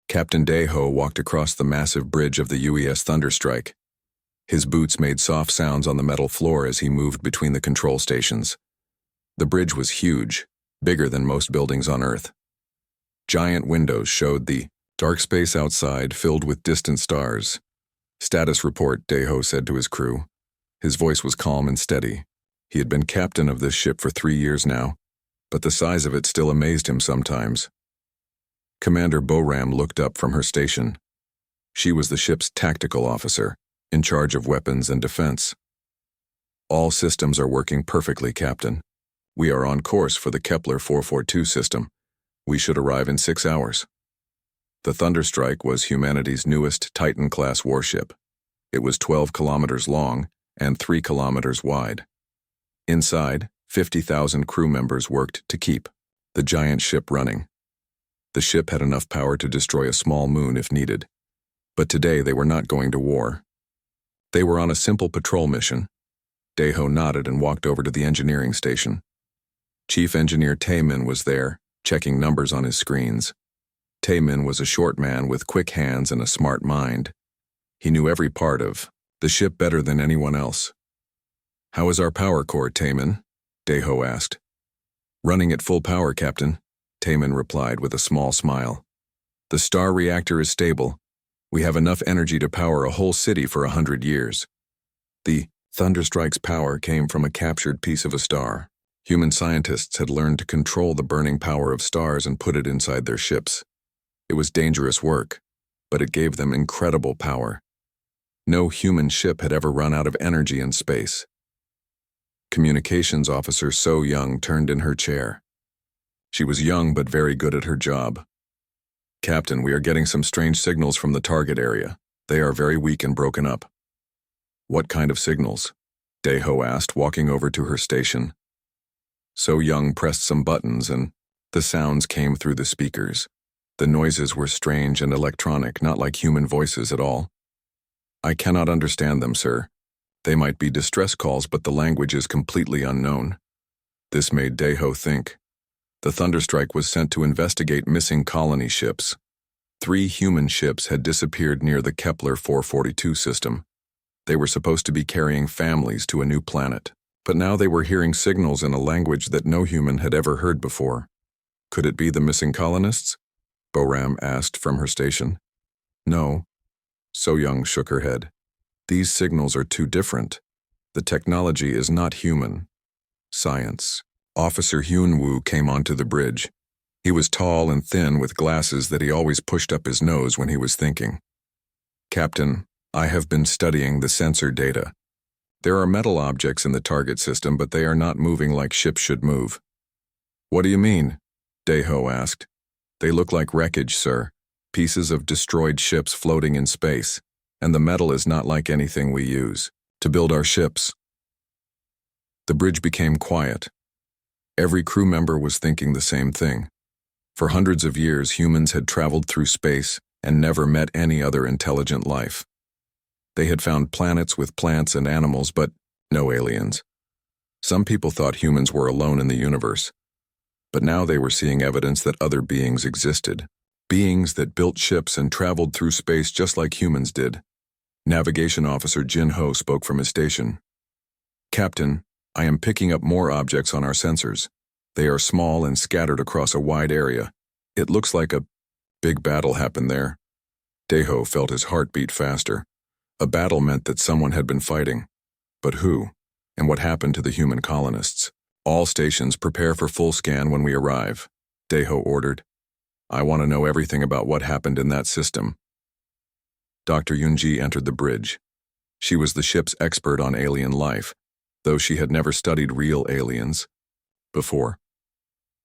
Captain Deho walked across the massive bridge of the UES Thunderstrike. His boots made soft sounds on the metal floor as he moved between the control stations. The bridge was huge, bigger than most buildings on Earth. Giant windows showed the dark space outside filled with distant stars. "Status report," Deho said to his crew. His voice was calm and steady. He had been captain of this ship for 3 years now, but the size of it still amazed him sometimes. Commander Boram looked up from her station. She was the ship's tactical officer, in charge of weapons and defense. "All systems are working perfectly, Captain. We are on course for the Kepler 442 system. We should arrive in 6 hours." The Thunderstrike was humanity's newest Titan-class warship. It was 12 kilometers long and 3 kilometers wide. Inside, 50,000 crew members worked to keep the giant ship running. The ship had enough power to destroy a small moon if needed. But today they were not going to war. They were on a simple patrol mission. Deho nodded and walked over to the engineering station. Chief Engineer Taemin was there, checking numbers on his screens. Taemin was a short man with quick hands and a smart mind. He knew every part of the ship better than anyone else. "How is our power core, Taemin?" Deho asked. "Running at full power, Captain," Taemin replied with a small smile. "The star reactor is stable. We have enough energy to power a whole city for 100 years. The Thunderstrike's power came from a captured piece of a star. Human scientists had learned to control the burning power of stars and put it inside their ships. It was dangerous work, but it gave them incredible power. No human ship had ever run out of energy in space." Communications Officer So Young turned in her chair. She was young but very good at her job. "Captain, we are getting some strange signals from the target area. They are very weak and broken up." "What kind of signals?" Deho asked, walking over to her station. So Young pressed some buttons and the sounds came through the speakers. The noises were strange and electronic, not like human voices at all. "I cannot understand them, sir. They might be distress calls, but the language is completely unknown." This made Deho think. The Thunderstrike was sent to investigate missing colony ships. 3 human ships had disappeared near the Kepler 442 system. They were supposed to be carrying families to a new planet, but now they were hearing signals in a language that no human had ever heard before. Could it be the missing colonists? Boram asked from her station. "No." So Young shook her head. "These signals are too different. The technology is not human. Science." Officer Hyun-woo came onto the bridge. He was tall and thin with glasses that he always pushed up his nose when he was thinking. "Captain, I have been studying the sensor data. There are metal objects in the target system, but they are not moving like ships should move." "What do you mean?" Deho asked. "They look like wreckage, sir. Pieces of destroyed ships floating in space, and the metal is not like anything we use to build our ships." The bridge became quiet. Every crew member was thinking the same thing. For hundreds of years, humans had traveled through space and never met any other intelligent life. They had found planets with plants and animals, but no aliens. Some people thought humans were alone in the universe, but now they were seeing evidence that other beings existed. Beings that built ships and traveled through space just like humans did. Navigation Officer Jin Ho spoke from his station. "Captain, I am picking up more objects on our sensors. They are small and scattered across a wide area. It looks like a big battle happened there." Deho felt his heart beat faster. A battle meant that someone had been fighting. But who? And what happened to the human colonists? "All stations prepare for full scan when we arrive," Deho ordered. "I want to know everything about what happened in that system." Dr. Yunji entered the bridge. She was the ship's expert on alien life, though she had never studied real aliens before.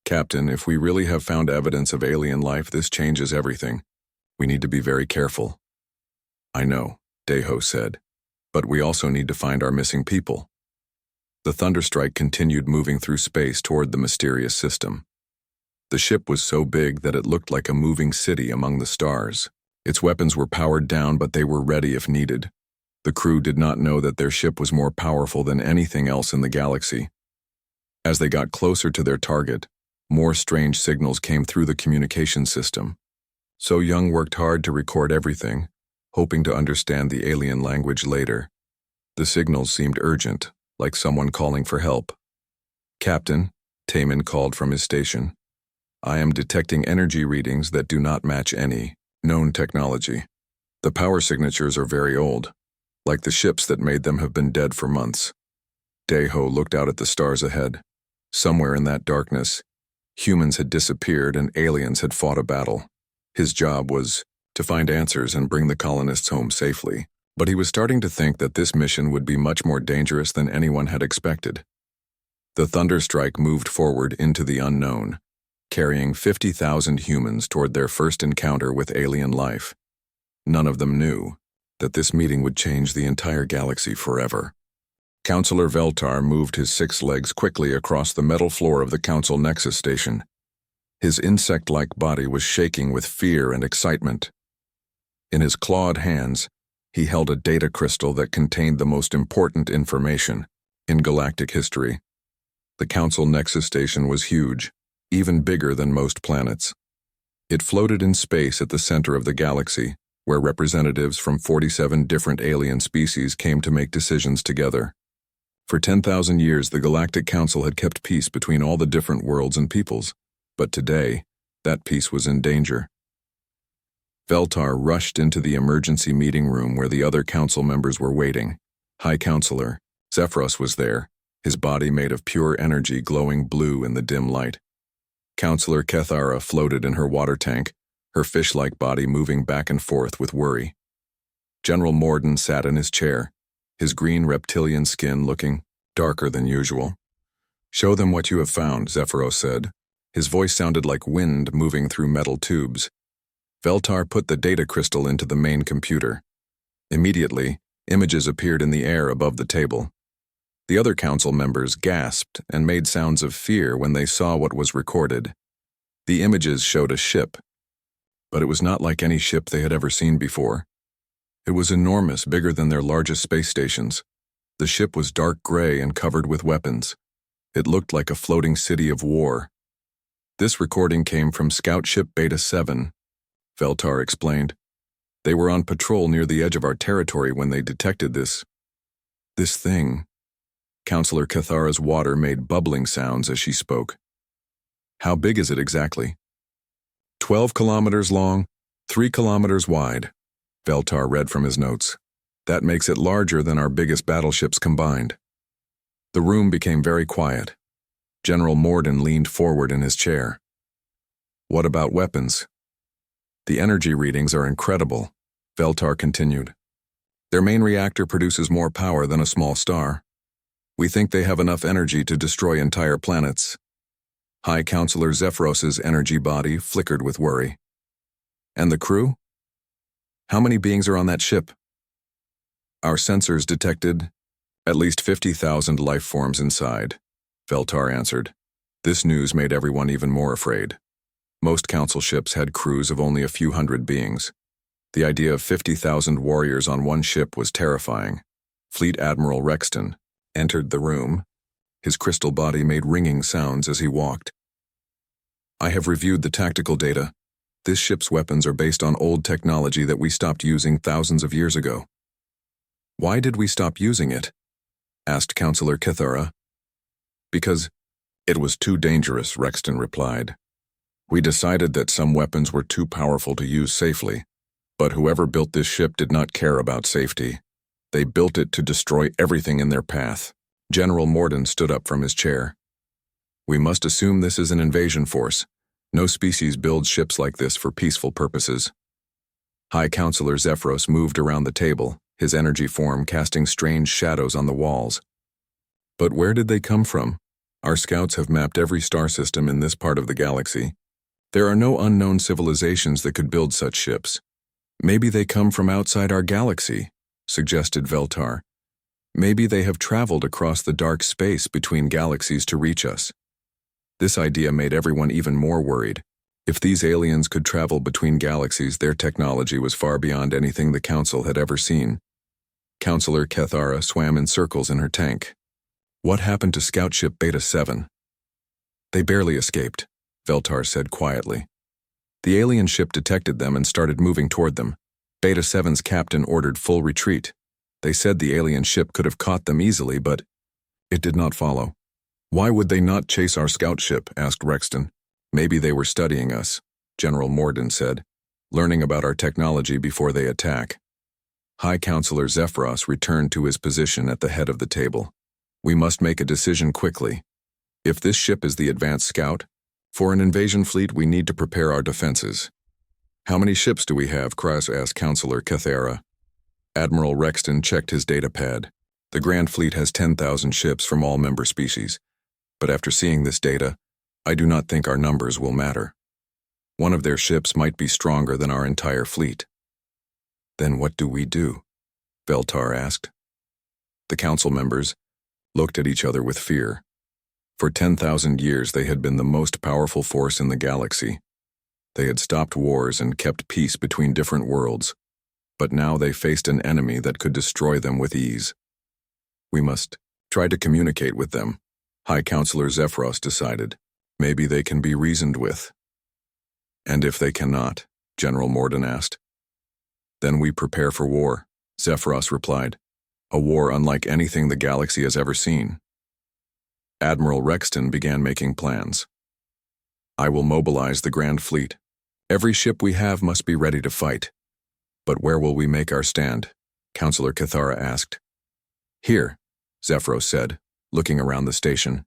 "Captain, if we really have found evidence of alien life, this changes everything. We need to be very careful." "I know," Deho said, "but we also need to find our missing people." The Thunderstrike continued moving through space toward the mysterious system. The ship was so big that it looked like a moving city among the stars. Its weapons were powered down, but they were ready if needed. The crew did not know that their ship was more powerful than anything else in the galaxy. As they got closer to their target, more strange signals came through the communication system. So Young worked hard to record everything, hoping to understand the alien language later. The signals seemed urgent, like someone calling for help. "Captain," Taman called from his station. "I am detecting energy readings that do not match any known technology. The power signatures are very old, like the ships that made them have been dead for months." Daeho looked out at the stars ahead. Somewhere in that darkness, humans had disappeared and aliens had fought a battle. His job was to find answers and bring the colonists home safely. But he was starting to think that this mission would be much more dangerous than anyone had expected. The Thunderstrike moved forward into the unknown, carrying 50,000 humans toward their first encounter with alien life. None of them knew that this meeting would change the entire galaxy forever. Counselor Veltar moved his 6 legs quickly across the metal floor of the Council Nexus station. His insect-like body was shaking with fear and excitement. In his clawed hands, he held a data crystal that contained the most important information in galactic history. The Council Nexus station was huge, even bigger than most planets. It floated in space at the center of the galaxy, where representatives from 47 different alien species came to make decisions together. For 10,000 years, the Galactic Council had kept peace between all the different worlds and peoples, but today, that peace was in danger. Veltar rushed into the emergency meeting room where the other council members were waiting. High Counselor Zephyros was there, his body made of pure energy glowing blue in the dim light. Counselor Kethara floated in her water tank, her fish-like body moving back and forth with worry. General Morden sat in his chair, his green reptilian skin looking darker than usual. "Show them what you have found," Zephyros said. His voice sounded like wind moving through metal tubes. Veltar put the data crystal into the main computer. Immediately, images appeared in the air above the table. The other council members gasped and made sounds of fear when they saw what was recorded. The images showed a ship, but it was not like any ship they had ever seen before. It was enormous, bigger than their largest space stations. The ship was dark gray and covered with weapons. It looked like a floating city of war. "This recording came from Scout Ship Beta 7, Veltar explained. "They were on patrol near the edge of our territory when they detected this thing." Counselor Kethara's water made bubbling sounds as she spoke. "How big is it exactly?" 12 kilometers long, 3 kilometers wide," Veltar read from his notes. "That makes it larger than our biggest battleships combined." The room became very quiet. General Morden leaned forward in his chair. "What about weapons?" "The energy readings are incredible," Veltar continued. "Their main reactor produces more power than a small star. We think they have enough energy to destroy entire planets." High Counselor Zephyros's energy body flickered with worry. "And the crew? How many beings are on that ship?" "Our sensors detected at least 50,000 life forms inside," Veltar answered. This news made everyone even more afraid. Most council ships had crews of only a few hundred beings. The idea of 50,000 warriors on one ship was terrifying. Fleet Admiral Rexton entered the room. His crystal body made ringing sounds as he walked. "I have reviewed the tactical data. This ship's weapons are based on old technology that we stopped using thousands of years ago." "Why did we stop using it?" asked Counselor Kethara. "Because it was too dangerous," Rexton replied. "We decided that some weapons were too powerful to use safely, but whoever built this ship did not care about safety. They built it to destroy everything in their path." General Morden stood up from his chair. "We must assume this is an invasion force. No species builds ships like this for peaceful purposes." High Counselor Zephyros moved around the table, his energy form casting strange shadows on the walls. "But where did they come from? Our scouts have mapped every star system in this part of the galaxy. There are no unknown civilizations that could build such ships. Maybe they come from outside our galaxy," suggested Veltar. "Maybe they have traveled across the dark space between galaxies to reach us." This idea made everyone even more worried. If these aliens could travel between galaxies, their technology was far beyond anything the Council had ever seen. Counselor Kethara swam in circles in her tank. "What happened to Scout Ship Beta 7? "They barely escaped," Veltar said quietly. The alien ship detected them and started moving toward them. Beta 7's captain ordered full retreat. They said the alien ship could have caught them easily, but it did not follow. "Why would they not chase our scout ship?" asked Rexton. "Maybe they were studying us," General Morden said, "learning about our technology before they attack." High Counselor Zephyros returned to his position at the head of the table. "We must make a decision quickly. If this ship is the advanced scout, for an invasion fleet we need to prepare our defenses." "How many ships do we have?" Kras asked Counselor Cathera. Admiral Rexton checked his data pad. "The Grand Fleet has 10,000 ships from all member species. But after seeing this data, I do not think our numbers will matter. One of their ships might be stronger than our entire fleet." "Then what do we do?" Veltar asked. The council members looked at each other with fear. For 10,000 years they had been the most powerful force in the galaxy. They had stopped wars and kept peace between different worlds, but now they faced an enemy that could destroy them with ease. "We must try to communicate with them," High Counselor Zephyros decided. "Maybe they can be reasoned with." "And if they cannot?" General Morden asked. "Then we prepare for war," Zephyros replied. "A war unlike anything the galaxy has ever seen." Admiral Rexton began making plans. "I will mobilize the Grand Fleet. Every ship we have must be ready to fight." "But where will we make our stand?" Counselor Cathara asked. "Here," Zephyros said, looking around the station.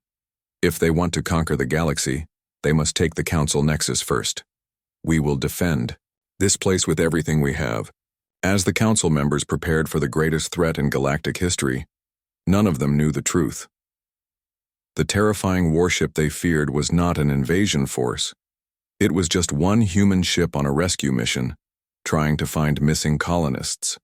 "If they want to conquer the galaxy, they must take the Council Nexus first. We will defend this place with everything we have." As the Council members prepared for the greatest threat in galactic history, none of them knew the truth. The terrifying warship they feared was not an invasion force. It was just one human ship on a rescue mission, trying to find missing colonists.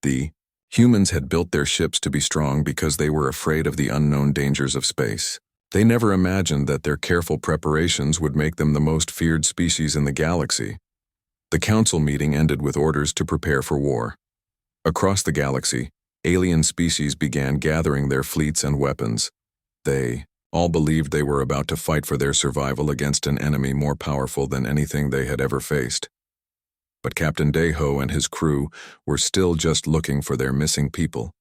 The humans had built their ships to be strong because they were afraid of the unknown dangers of space. They never imagined that their careful preparations would make them the most feared species in the galaxy. The council meeting ended with orders to prepare for war. Across the galaxy, alien species began gathering their fleets and weapons. They all believed they were about to fight for their survival against an enemy more powerful than anything they had ever faced. But Captain Deho and his crew were still just looking for their missing people,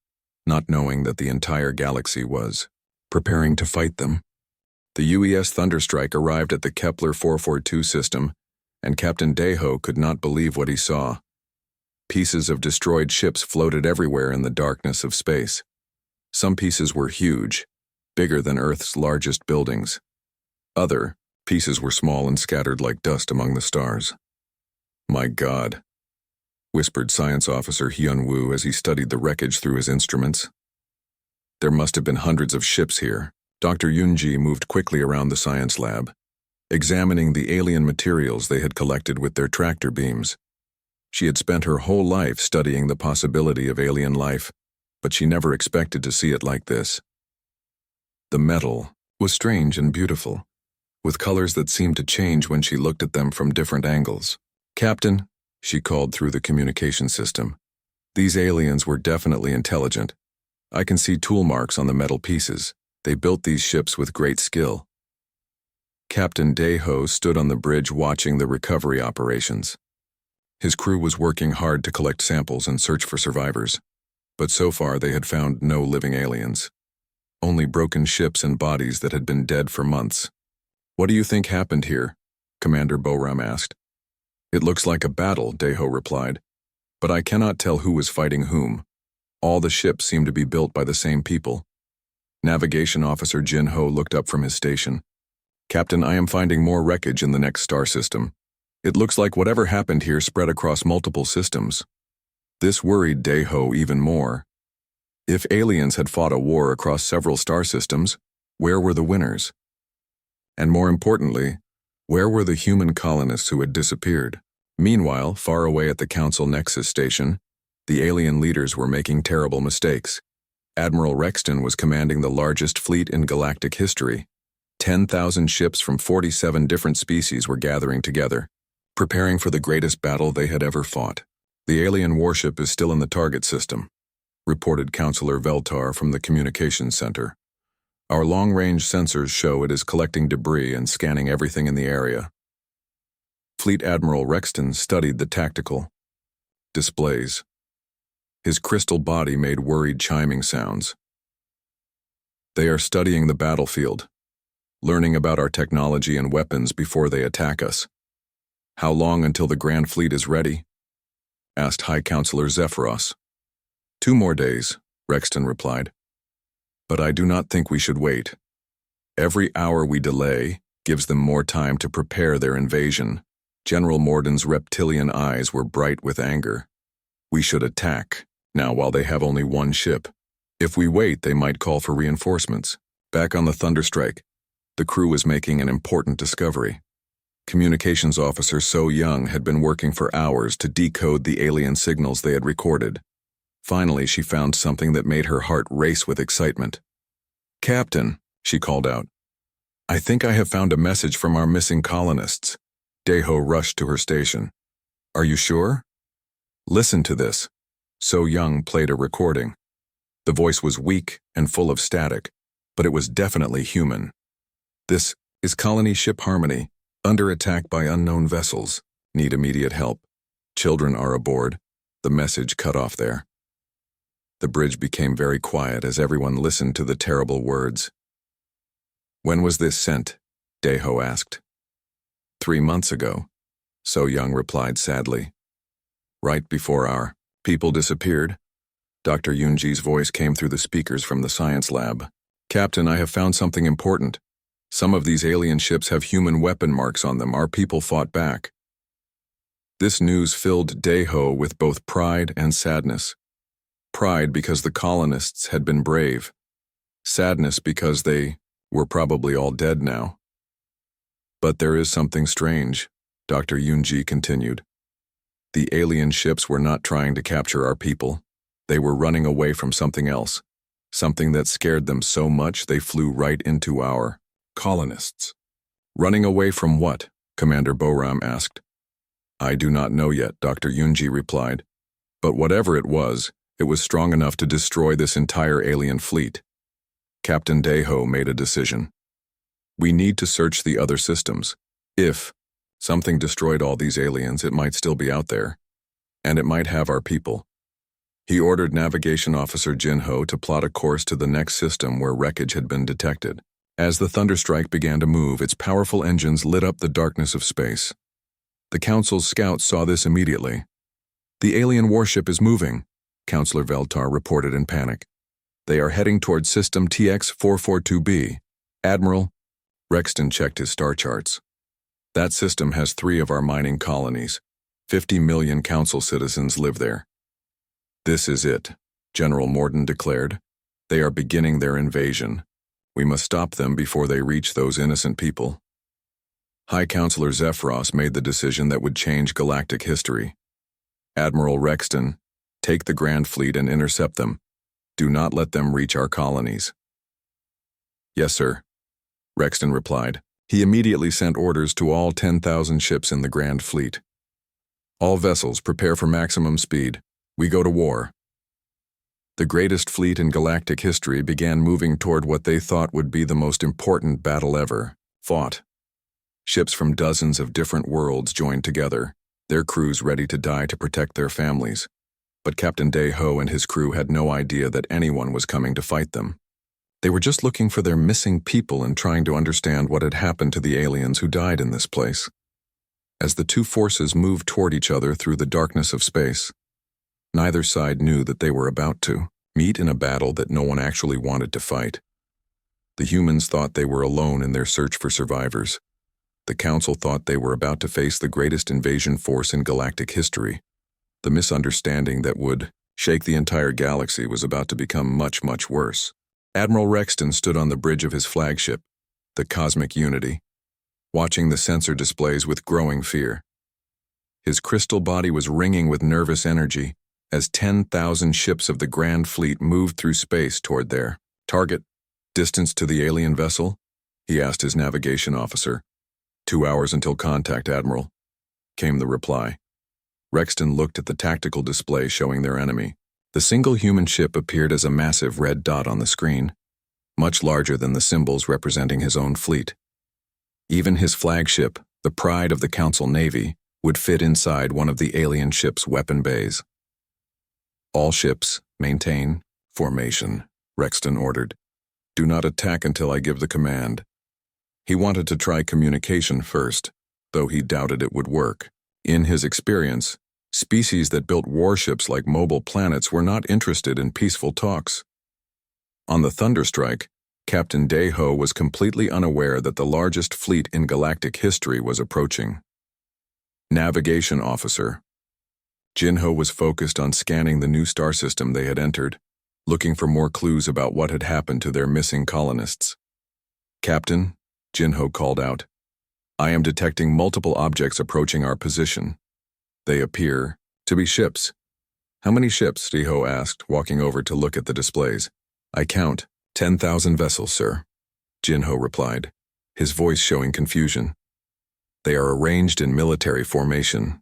not knowing that the entire galaxy was preparing to fight them. The UES Thunderstrike arrived at the Kepler 442 system, and Captain Deho could not believe what he saw. Pieces of destroyed ships floated everywhere in the darkness of space. Some pieces were huge, bigger than Earth's largest buildings. Other pieces were small and scattered like dust among the stars. "My God," whispered Science Officer Hyun-woo as he studied the wreckage through his instruments. "There must have been hundreds of ships here." Dr. Yoonji moved quickly around the science lab, examining the alien materials they had collected with their tractor beams. She had spent her whole life studying the possibility of alien life, but she never expected to see it like this. The metal was strange and beautiful, with colors that seemed to change when she looked at them from different angles. "Captain," she called through the communication system, "these aliens were definitely intelligent. I can see tool marks on the metal pieces. They built these ships with great skill." Captain Deho stood on the bridge watching the recovery operations. His crew was working hard to collect samples and search for survivors, but so far they had found no living aliens. Only broken ships and bodies that had been dead for months. "What do you think happened here?" Commander Boram asked. "It looks like a battle," Deho replied, "but I cannot tell who was fighting whom. All the ships seem to be built by the same people." Navigation Officer Jin Ho looked up from his station. "Captain, I am finding more wreckage in the next star system. It looks like whatever happened here spread across multiple systems." This worried Deho even more. If aliens had fought a war across several star systems, where were the winners? And more importantly, where were the human colonists who had disappeared? Meanwhile, far away at the Council Nexus station, the alien leaders were making terrible mistakes. Admiral Rexton was commanding the largest fleet in galactic history. 10,000 ships from 47 different species were gathering together, preparing for the greatest battle they had ever fought. "The alien warship is still in the target system," reported Counselor Veltar from the communications center. "Our long-range sensors show it is collecting debris and scanning everything in the area." Fleet Admiral Rexton studied the tactical displays. His crystal body made worried chiming sounds. They are studying the battlefield, learning about our technology and weapons before they attack us. How long until the Grand Fleet is ready? Asked High Counselor Zephyros. 2 more days, Rexton replied. But I do not think we should wait. Every hour we delay gives them more time to prepare their invasion. General Morden's reptilian eyes were bright with anger. We should attack, now while they have only 1 ship. If we wait, they might call for reinforcements. Back on the Thunderstrike, the crew was making an important discovery. Communications officer So Young had been working for hours to decode the alien signals they had recorded. Finally, she found something that made her heart race with excitement. "Captain," she called out, "I think I have found a message from our missing colonists." Deho rushed to her station. "Are you sure?" "Listen to this." So Young played a recording. The voice was weak and full of static, but it was definitely human. "This is Colony Ship Harmony, under attack by unknown vessels. Need immediate help. Children are aboard." The message cut off there. The bridge became very quiet as everyone listened to the terrible words. "When was this sent?" Deho asked. 3 months ago," So Young replied sadly. "Right before our people disappeared." Dr. Yunji's voice came through the speakers from the science lab. "Captain, I have found something important. Some of these alien ships have human weapon marks on them. Our people fought back." This news filled Deho with both pride and sadness. Pride because the colonists had been brave. Sadness because they were probably all dead now. "But there is something strange," Dr. Yunji continued. "The alien ships were not trying to capture our people. They were running away from something else, something that scared them so much they flew right into our colonists." "Running away from what?" Commander Boram asked. "I do not know yet," Dr. Yunji replied. "But whatever it was strong enough to destroy this entire alien fleet." Captain Deho made a decision. "We need to search the other systems. If something destroyed all these aliens, it might still be out there, and it might have our people." He ordered Navigation Officer Jinho to plot a course to the next system where wreckage had been detected. As the Thunderstrike began to move, its powerful engines lit up the darkness of space. The Council's scouts saw this immediately. "The alien warship is moving," Counselor Veltar reported in panic. "They are heading towards System TX-442B. Admiral," Rexton checked his star charts. "That system has 3 of our mining colonies. 50 million Council citizens live there." "This is it," General Morden declared. "They are beginning their invasion. We must stop them before they reach those innocent people." High Counselor Zephyros made the decision that would change galactic history. "Admiral Rexton, take the Grand Fleet and intercept them. Do not let them reach our colonies." "Yes, sir," Rexton replied. He immediately sent orders to all 10,000 ships in the Grand Fleet. "All vessels, prepare for maximum speed. We go to war." The greatest fleet in galactic history began moving toward what they thought would be the most important battle ever fought. Ships from dozens of different worlds joined together, their crews ready to die to protect their families. But Captain Deho and his crew had no idea that anyone was coming to fight them. They were just looking for their missing people and trying to understand what had happened to the aliens who died in this place. As the 2 forces moved toward each other through the darkness of space, neither side knew that they were about to meet in a battle that no one actually wanted to fight. The humans thought they were alone in their search for survivors. The Council thought they were about to face the greatest invasion force in galactic history. The misunderstanding that would shake the entire galaxy was about to become much, much worse. Admiral Rexton stood on the bridge of his flagship, the Cosmic Unity, watching the sensor displays with growing fear. His crystal body was ringing with nervous energy as 10,000 ships of the Grand Fleet moved through space toward their target. "Distance to the alien vessel?" he asked his navigation officer. 2 hours until contact, Admiral," came the reply. Rexton looked at the tactical display showing their enemy. The single human ship appeared as a massive red dot on the screen, much larger than the symbols representing his own fleet. Even his flagship, the pride of the Council Navy, would fit inside one of the alien ship's weapon bays. All ships, maintain formation, Rexton ordered. Do not attack until I give the command. He wanted to try communication first, though he doubted it would work. In his experience, species that built warships like mobile planets were not interested in peaceful talks. On the Thunderstrike, Captain Deho was completely unaware that the largest fleet in galactic history was approaching. Navigation Officer. Jinho was focused on scanning the new star system they had entered, looking for more clues about what had happened to their missing colonists. Captain, Jinho called out, I am detecting multiple objects approaching our position. They appear to be ships. How many ships? Deho asked, walking over to look at the displays. I count 10,000 vessels, sir, Jinho replied, his voice showing confusion. They are arranged in military formation.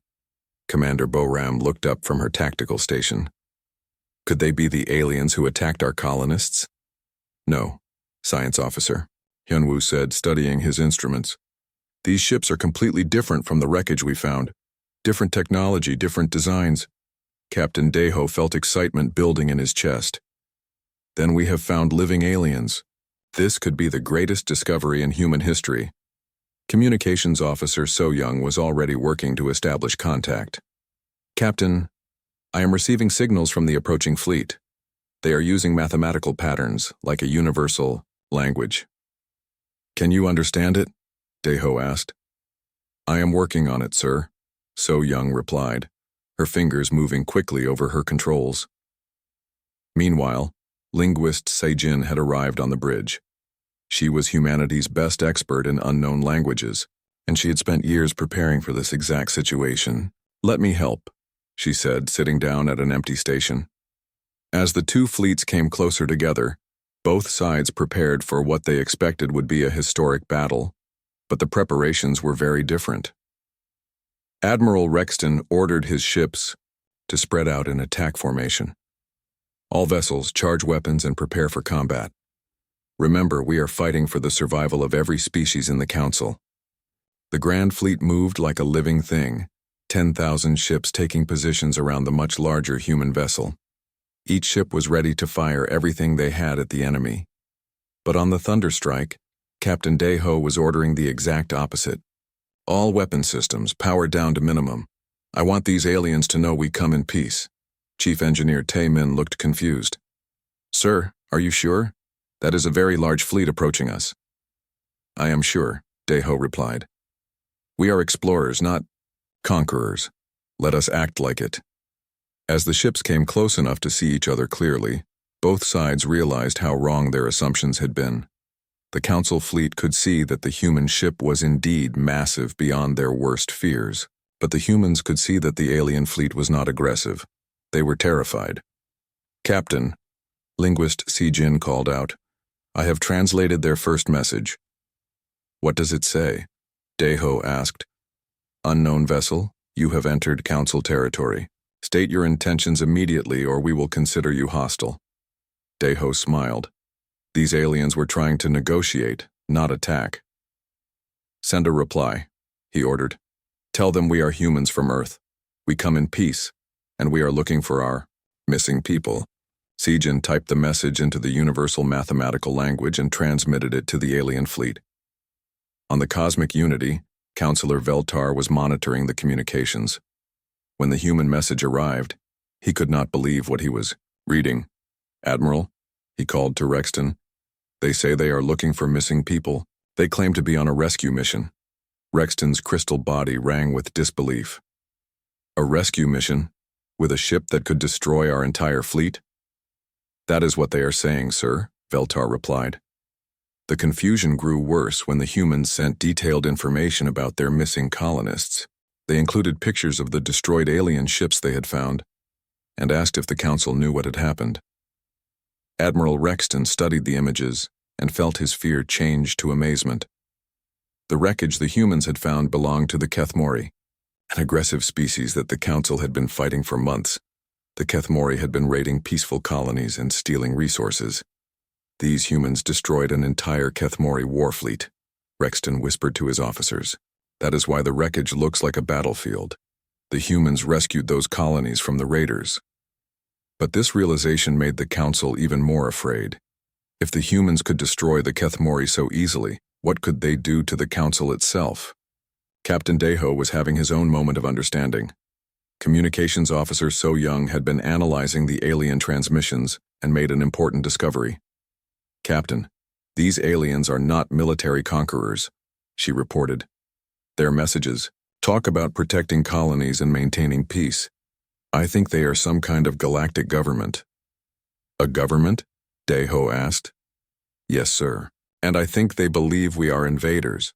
Commander Boram looked up from her tactical station. Could they be the aliens who attacked our colonists? No, Science Officer, Hyunwoo said, studying his instruments. These ships are completely different from the wreckage we found. Different technology, different designs. Captain Deho felt excitement building in his chest. Then we have found living aliens. This could be the greatest discovery in human history. Communications Officer So Young was already working to establish contact. Captain, I am receiving signals from the approaching fleet. They are using mathematical patterns, like a universal language. Can you understand it? Deho asked. I am working on it, sir, So Young replied, her fingers moving quickly over her controls. Meanwhile, linguist Seijin had arrived on the bridge. She was humanity's best expert in unknown languages, and she had spent years preparing for this exact situation. Let me help, she said, sitting down at an empty station. As the two fleets came closer together, both sides prepared for what they expected would be a historic battle, but the preparations were very different. Admiral Rexton ordered his ships to spread out in attack formation. All vessels charge weapons and prepare for combat. Remember, we are fighting for the survival of every species in the Council. The Grand Fleet moved like a living thing, 10,000 ships taking positions around the much larger human vessel. Each ship was ready to fire everything they had at the enemy. But on the Thunderstrike, Captain Deho was ordering the exact opposite. All weapon systems powered down to minimum. I want these aliens to know we come in peace. Chief Engineer Tae-min looked confused. Sir, are you sure? That is a very large fleet approaching us. I am sure, Deho replied. We are explorers, not conquerors. Let us act like it. As the ships came close enough to see each other clearly, both sides realized how wrong their assumptions had been. The Council fleet could see that the human ship was indeed massive beyond their worst fears, but the humans could see that the alien fleet was not aggressive. They were terrified. Captain, linguist Seijin called out, I have translated their first message. What does it say? Deho asked. Unknown vessel, you have entered Council territory. State your intentions immediately or we will consider you hostile. Deho smiled. These aliens were trying to negotiate, not attack. Send a reply, he ordered. Tell them we are humans from Earth. We come in peace, and we are looking for our missing people. Seijin typed the message into the universal mathematical language and transmitted it to the alien fleet. On the Cosmic Unity, Counselor Veltar was monitoring the communications. When the human message arrived, he could not believe what he was reading. Admiral, he called to Rexton. They say they are looking for missing people. They claim to be on a rescue mission. Rexton's crystal body rang with disbelief. A rescue mission? With a ship that could destroy our entire fleet? That is what they are saying, sir, Veltar replied. The confusion grew worse when the humans sent detailed information about their missing colonists. They included pictures of the destroyed alien ships they had found, and asked if the Council knew what had happened. Admiral Rexton studied the images and felt his fear change to amazement. The wreckage the humans had found belonged to the Kethmori, an aggressive species that the Council had been fighting for months. The Kethmori had been raiding peaceful colonies and stealing resources. These humans destroyed an entire Kethmori war fleet, Rexton whispered to his officers. That is why the wreckage looks like a battlefield. The humans rescued those colonies from the raiders. But this realization made the council even more afraid. If the humans could destroy the Kethmori so easily, what could they do to the council itself? Captain Deho was having his own moment of understanding. Communications Officer So Young had been analyzing the alien transmissions and made an important discovery. "Captain, these aliens are not military conquerors," she reported. "Their messages talk about protecting colonies and maintaining peace. I think they are some kind of galactic government." "A government?" Deho asked. "Yes, sir. And I think they believe we are invaders.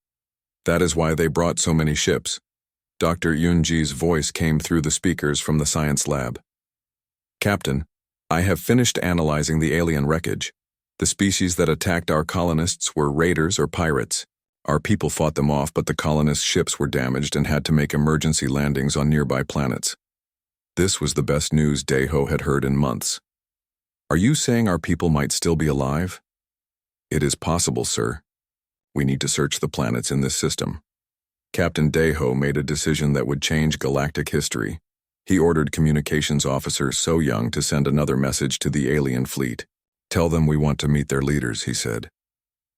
That is why they brought so many ships." Dr. Yunji's voice came through the speakers from the science lab. "Captain, I have finished analyzing the alien wreckage. The species that attacked our colonists were raiders or pirates. Our people fought them off, but the colonists' ships were damaged and had to make emergency landings on nearby planets." This was the best news Deho had heard in months. "Are you saying our people might still be alive?" "It is possible, sir. We need to search the planets in this system." Captain Deho made a decision that would change galactic history. He ordered Communications Officer So Young to send another message to the alien fleet. "Tell them we want to meet their leaders," he said.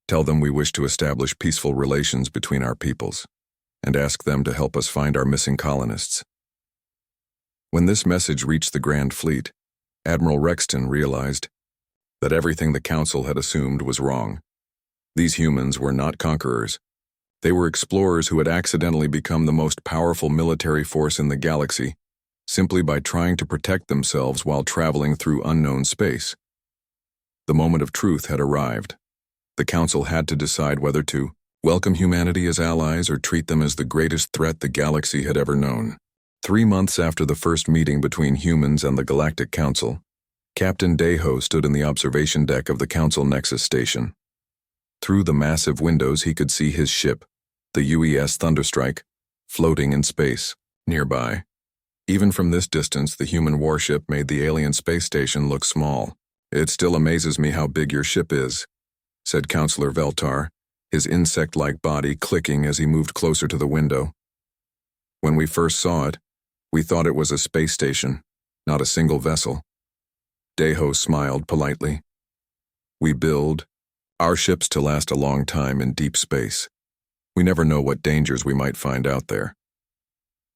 "Tell them we wish to establish peaceful relations between our peoples, and ask them to help us find our missing colonists." When this message reached the Grand Fleet, Admiral Rexton realized that everything the Council had assumed was wrong. These humans were not conquerors. They were explorers who had accidentally become the most powerful military force in the galaxy, simply by trying to protect themselves while traveling through unknown space. The moment of truth had arrived. The Council had to decide whether to welcome humanity as allies or treat them as the greatest threat the galaxy had ever known. 3 months after the first meeting between humans and the Galactic Council, Captain Deho stood in the observation deck of the Council Nexus Station. Through the massive windows he could see his ship, the UES Thunderstrike, floating in space, nearby. Even from this distance, the human warship made the alien space station look small. "It still amazes me how big your ship is," said Counselor Veltar, his insect-like body clicking as he moved closer to the window. "When we first saw it, we thought it was a space station, not a single vessel." Deho smiled politely. "We build our ships to last a long time in deep space. We never know what dangers we might find out there."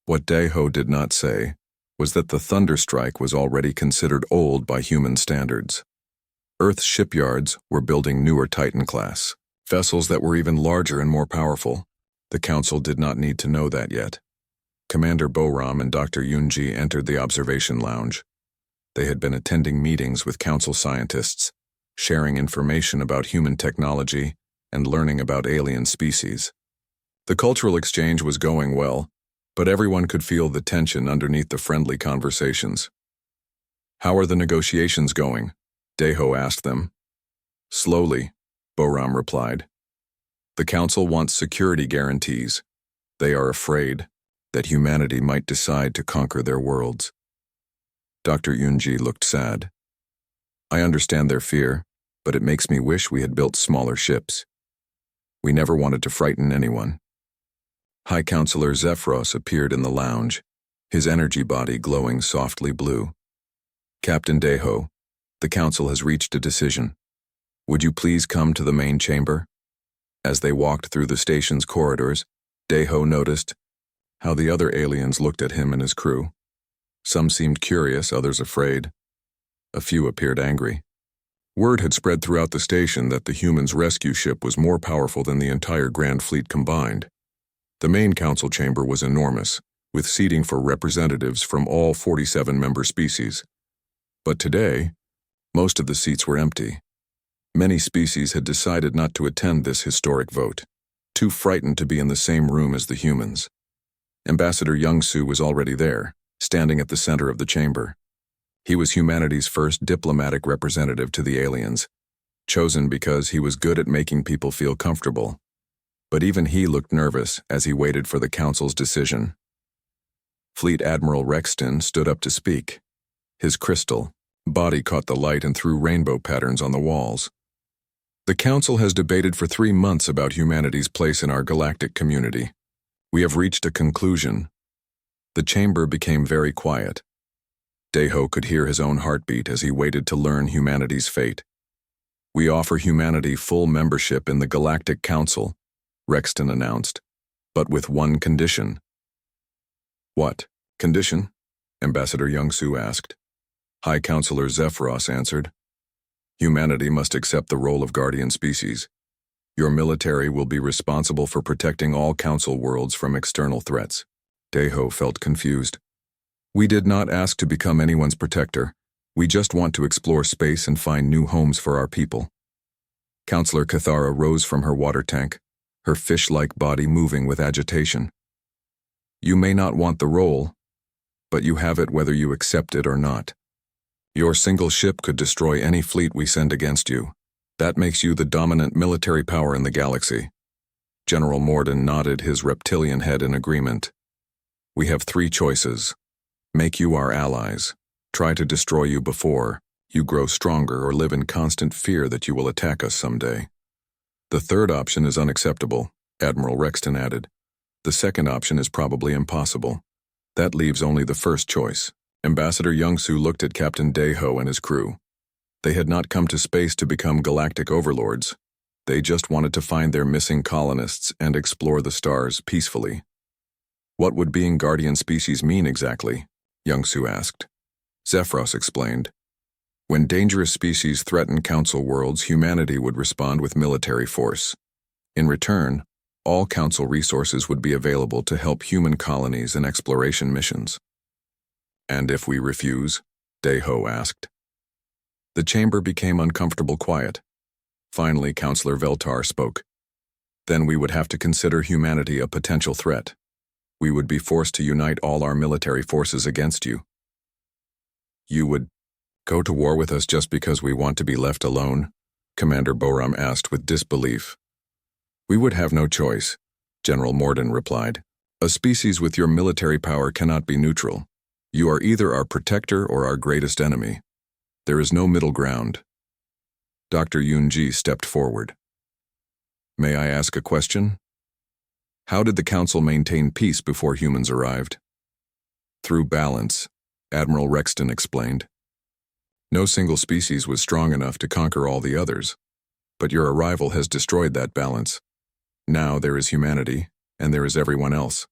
What Deho did not say was that the Thunderstrike was already considered old by human standards. Earth's shipyards were building newer Titan-class vessels that were even larger and more powerful. The Council did not need to know that yet. Commander Boram and Dr. Yunji entered the observation lounge. They had been attending meetings with Council scientists, sharing information about human technology and learning about alien species. The cultural exchange was going well, but everyone could feel the tension underneath the friendly conversations. "How are the negotiations going?" Deho asked them. "Slowly," Boram replied. "The Council wants security guarantees. They are afraid that humanity might decide to conquer their worlds." Dr. Yunji looked sad. "I understand their fear, but it makes me wish we had built smaller ships. We never wanted to frighten anyone." High Counselor Zephyros appeared in the lounge, his energy body glowing softly blue. "Captain Deho, the Council has reached a decision. Would you please come to the main chamber?" As they walked through the station's corridors, Deho noticed how the other aliens looked at him and his crew. Some seemed curious, others afraid. A few appeared angry. Word had spread throughout the station that the humans' rescue ship was more powerful than the entire Grand Fleet combined. The main council chamber was enormous, with seating for representatives from all 47 member species. But today, most of the seats were empty. Many species had decided not to attend this historic vote, too frightened to be in the same room as the humans. Ambassador Youngsu was already there, standing at the center of the chamber. He was humanity's first diplomatic representative to the aliens, chosen because he was good at making people feel comfortable. But even he looked nervous as he waited for the council's decision. Fleet Admiral Rexton stood up to speak. His crystal body caught the light and threw rainbow patterns on the walls. "The council has debated for 3 months about humanity's place in our galactic community. We have reached a conclusion. The chamber became very quiet. Deho could hear his own heartbeat as he waited to learn humanity's fate. We offer humanity full membership in the Galactic Council, Rexton announced, but with one condition. What condition? Ambassador Young-Soo asked. High Counselor Zephyros answered. Humanity must accept the role of guardian species. Your military will be responsible for protecting all Council worlds from external threats. Deho felt confused. We did not ask to become anyone's protector. We just want to explore space and find new homes for our people. Counselor Cathara rose from her water tank, her fish-like body moving with agitation. You may not want the role, but you have it whether you accept it or not. Your single ship could destroy any fleet we send against you. That makes you the dominant military power in the galaxy. General Morden nodded his reptilian head in agreement. We have 3 choices. Make you our allies, try to destroy you before you grow stronger, or live in constant fear that you will attack us someday. The third option is unacceptable, Admiral Rexton added. The second option is probably impossible. That leaves only the first choice. Ambassador Young-Soo looked at Captain Deho and his crew. They had not come to space to become galactic overlords. They just wanted to find their missing colonists and explore the stars peacefully. What would being guardian species mean exactly? Young-Soo asked. Zephyros explained. When dangerous species threaten Council worlds, humanity would respond with military force. In return, all Council resources would be available to help human colonies and exploration missions. And if we refuse? Deho asked. The chamber became uncomfortable quiet. Finally, Counselor Veltar spoke. Then we would have to consider humanity a potential threat. We would be forced to unite all our military forces against you. You would go to war with us just because we want to be left alone? Commander Boram asked with disbelief. We would have no choice, General Morden replied. A species with your military power cannot be neutral. You are either our protector or our greatest enemy. There is no middle ground. Dr. Yoon-ji stepped forward. May I ask a question? How did the Council maintain peace before humans arrived? Through balance, Admiral Rexton explained. No single species was strong enough to conquer all the others, but your arrival has destroyed that balance. Now there is humanity, and there is everyone else.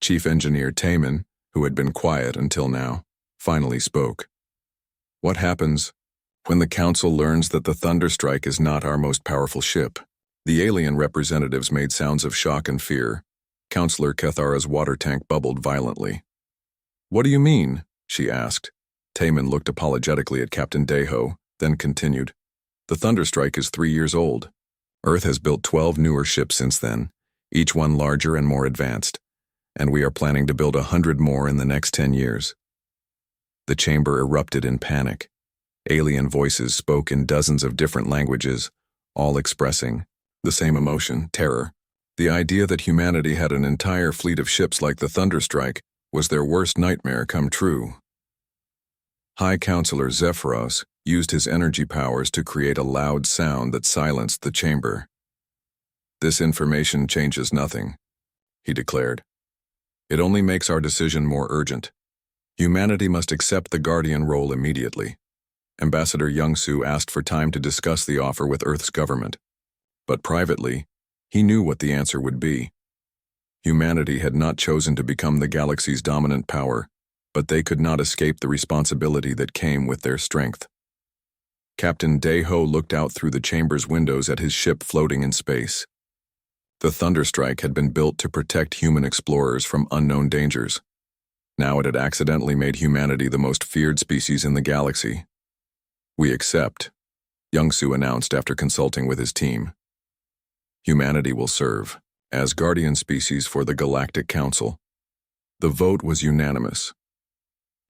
Chief Engineer Taemin, who had been quiet until now, finally spoke. What happens when the Council learns that the Thunderstrike is not our most powerful ship? The alien representatives made sounds of shock and fear. Counselor Cathara's water tank bubbled violently. What do you mean? She asked. Taemin looked apologetically at Captain Deho, then continued. The Thunderstrike is 3 years old. Earth has built 12 newer ships since then, each one larger and more advanced, and we are planning to build 100 more in the next 10 years. The chamber erupted in panic. Alien voices spoke in dozens of different languages, all expressing the same emotion, terror. The idea that humanity had an entire fleet of ships like the Thunderstrike was their worst nightmare come true. High Counselor Zephyros used his energy powers to create a loud sound that silenced the chamber. This information changes nothing, he declared. It only makes our decision more urgent. Humanity must accept the guardian role immediately. Ambassador Young-Soo asked for time to discuss the offer with Earth's government. But privately, he knew what the answer would be. Humanity had not chosen to become the galaxy's dominant power, but they could not escape the responsibility that came with their strength. Captain Deho looked out through the chamber's windows at his ship floating in space. The Thunderstrike had been built to protect human explorers from unknown dangers. Now it had accidentally made humanity the most feared species in the galaxy. We accept, Young-Soo announced after consulting with his team. Humanity will serve as guardian species for the Galactic Council. The vote was unanimous.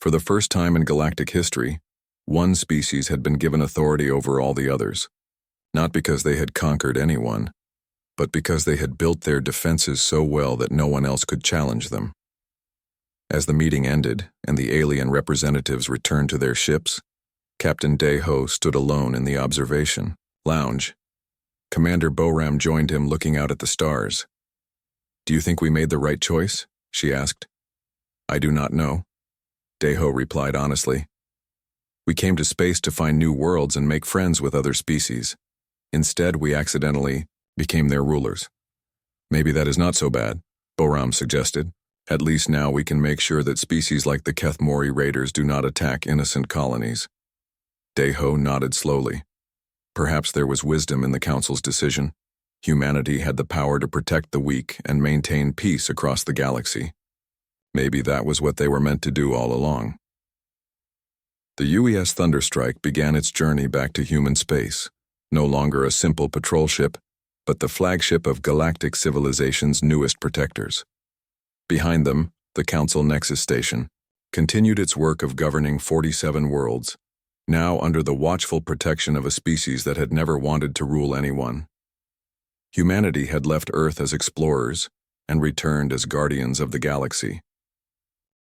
For the first time in galactic history, one species had been given authority over all the others, not because they had conquered anyone, but because they had built their defenses so well that no one else could challenge them. As the meeting ended and the alien representatives returned to their ships, Captain Deho stood alone in the observation lounge. Commander Boram joined him looking out at the stars. Do you think we made the right choice? She asked. I do not know. Deho replied honestly. We came to space to find new worlds and make friends with other species. Instead, we accidentally became their rulers. Maybe that is not so bad, Boram suggested. At least now we can make sure that species like the Kethmori raiders do not attack innocent colonies. Deho nodded slowly. Perhaps there was wisdom in the Council's decision. Humanity had the power to protect the weak and maintain peace across the galaxy. Maybe that was what they were meant to do all along. The UES Thunderstrike began its journey back to human space, no longer a simple patrol ship, but the flagship of galactic civilization's newest protectors. Behind them, the Council Nexus Station continued its work of governing 47 worlds, now under the watchful protection of a species that had never wanted to rule anyone. Humanity had left Earth as explorers and returned as guardians of the galaxy.